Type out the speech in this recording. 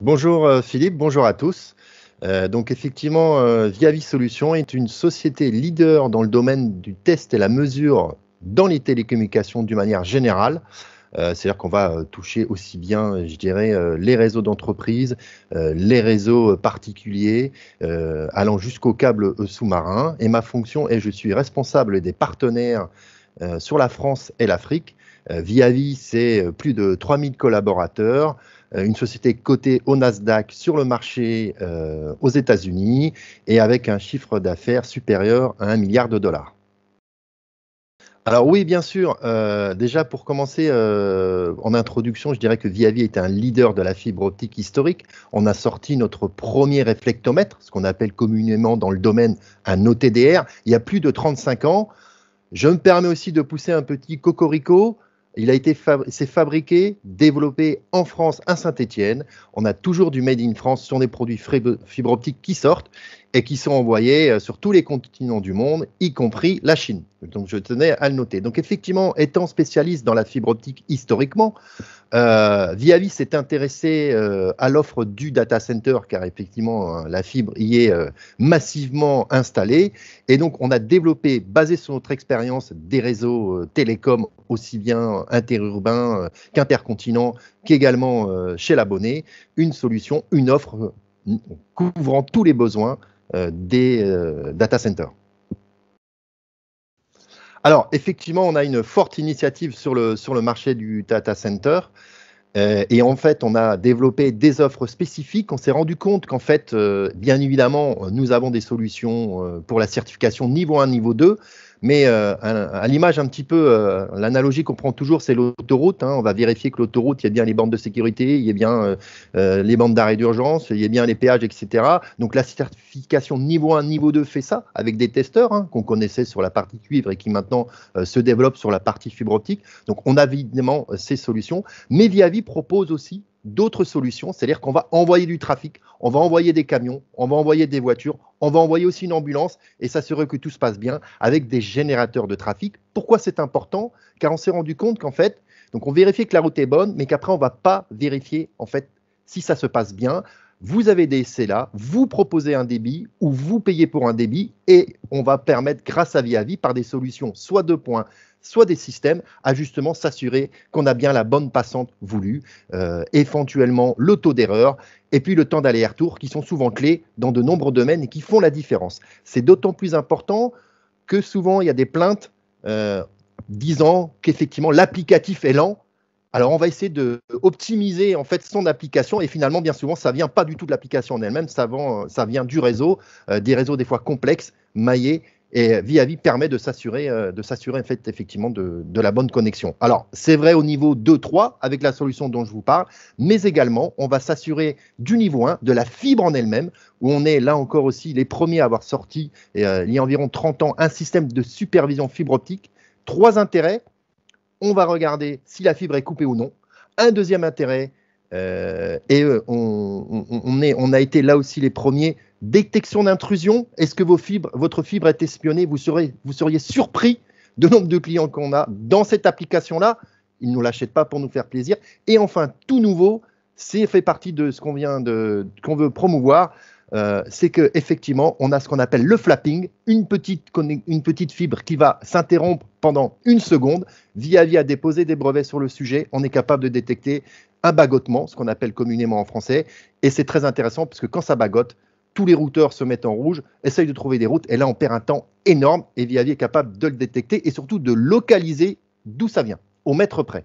Bonjour Philippe, bonjour à tous. Donc effectivement, Viavi Solutions est une société leader dans le domaine du test et la mesure dans les télécommunications d'une manière générale. C'est-à-dire qu'on va toucher aussi bien, je dirais, les réseaux d'entreprise, les réseaux particuliers, allant jusqu'aux câbles sous-marins. Et ma fonction est, je suis responsable des partenaires sur la France et l'Afrique. Viavi, c'est plus de 3000 collaborateurs, une société cotée au Nasdaq sur le marché aux États-Unis et avec un chiffre d'affaires supérieur à 1 milliard de dollars. Alors oui, bien sûr. Déjà, pour commencer, en introduction, je dirais que Viavi est un leader de la fibre optique historique. On a sorti notre premier réflectomètre, ce qu'on appelle communément dans le domaine un OTDR, il y a plus de 35 ans. Je me permets aussi de pousser un petit cocorico. C'est fabriqué, développé en France, à Saint-Étienne. On a toujours du Made in France sur des produits fibre optique qui sortent et qui sont envoyés sur tous les continents du monde, y compris la Chine. Donc je tenais à le noter. Donc effectivement, étant spécialiste dans la fibre optique historiquement, Viavi s'est intéressé à l'offre du data center car effectivement la fibre y est massivement installée et donc on a développé, basé sur notre expérience des réseaux télécoms aussi bien interurbains qu'intercontinents qu'également chez l'abonné, une solution, une offre couvrant tous les besoins des data centers. Alors, effectivement, on a une forte initiative sur le marché du data center. Et en fait, on a développé des offres spécifiques. On s'est rendu compte qu'en fait, bien évidemment, nous avons des solutions pour la certification niveau 1, niveau 2. Mais à l'image un petit peu, l'analogie qu'on prend toujours, c'est l'autoroute. On va vérifier que l'autoroute, il y a bien les bandes de sécurité, il y a bien les bandes d'arrêt d'urgence, il y a bien les péages, etc. Donc la certification niveau 1, niveau 2 fait ça avec des testeurs qu'on connaissait sur la partie cuivre et qui maintenant se développent sur la partie fibre optique. Donc on a évidemment ces solutions. Mais Viavi propose aussi d'autres solutions, c'est-à-dire qu'on va envoyer du trafic, on va envoyer des camions, on va envoyer des voitures, on va envoyer aussi une ambulance et s'assurer que tout se passe bien avec des générateurs de trafic. Pourquoi c'est important? Car on s'est rendu compte qu'en fait, donc on vérifie que la route est bonne, mais qu'après on ne va pas vérifier en fait si ça se passe bien. Vous avez des SLA, vous proposez un débit ou vous payez pour un débit et on va permettre, grâce à Viavi, par des solutions soit de points, soit des systèmes, à justement s'assurer qu'on a bien la bonne passante voulue, éventuellement le taux d'erreur et puis le temps d'aller-retour qui sont souvent clés dans de nombreux domaines et qui font la différence. C'est d'autant plus important que souvent il y a des plaintes disant qu'effectivement l'applicatif est lent. Alors, on va essayer d'optimiser en fait son application et finalement, bien souvent, ça ne vient pas du tout de l'application en elle-même, ça vient du réseau, des réseaux des fois complexes, maillés, et Viavi permet de s'assurer en fait, effectivement de la bonne connexion. Alors, c'est vrai au niveau 2-3 avec la solution dont je vous parle, mais également, on va s'assurer du niveau 1, de la fibre en elle-même, où on est là encore aussi les premiers à avoir sorti, il y a environ 30 ans, un système de supervision fibre optique. 3 intérêts. On va regarder si la fibre est coupée ou non. Un deuxième intérêt, on a été là aussi les premiers, détection d'intrusion. Est-ce que votre fibre est espionnée? Vous seriez surpris du nombre de clients qu'on a dans cette application-là. Ils ne nous l'achètent pas pour nous faire plaisir. Et enfin, tout nouveau, c'est fait partie de ce qu'on veut promouvoir. C'est qu'effectivement, on a ce qu'on appelle le flapping, une petite fibre qui va s'interrompre pendant une seconde. Viavi a déposé des brevets sur le sujet. On est capable de détecter un bagotement, ce qu'on appelle communément en français. Et c'est très intéressant parce que quand ça bagote, tous les routeurs se mettent en rouge, essayent de trouver des routes. Et là, on perd un temps énorme. Et Viavi est capable de le détecter et surtout de localiser d'où ça vient, au mètre près.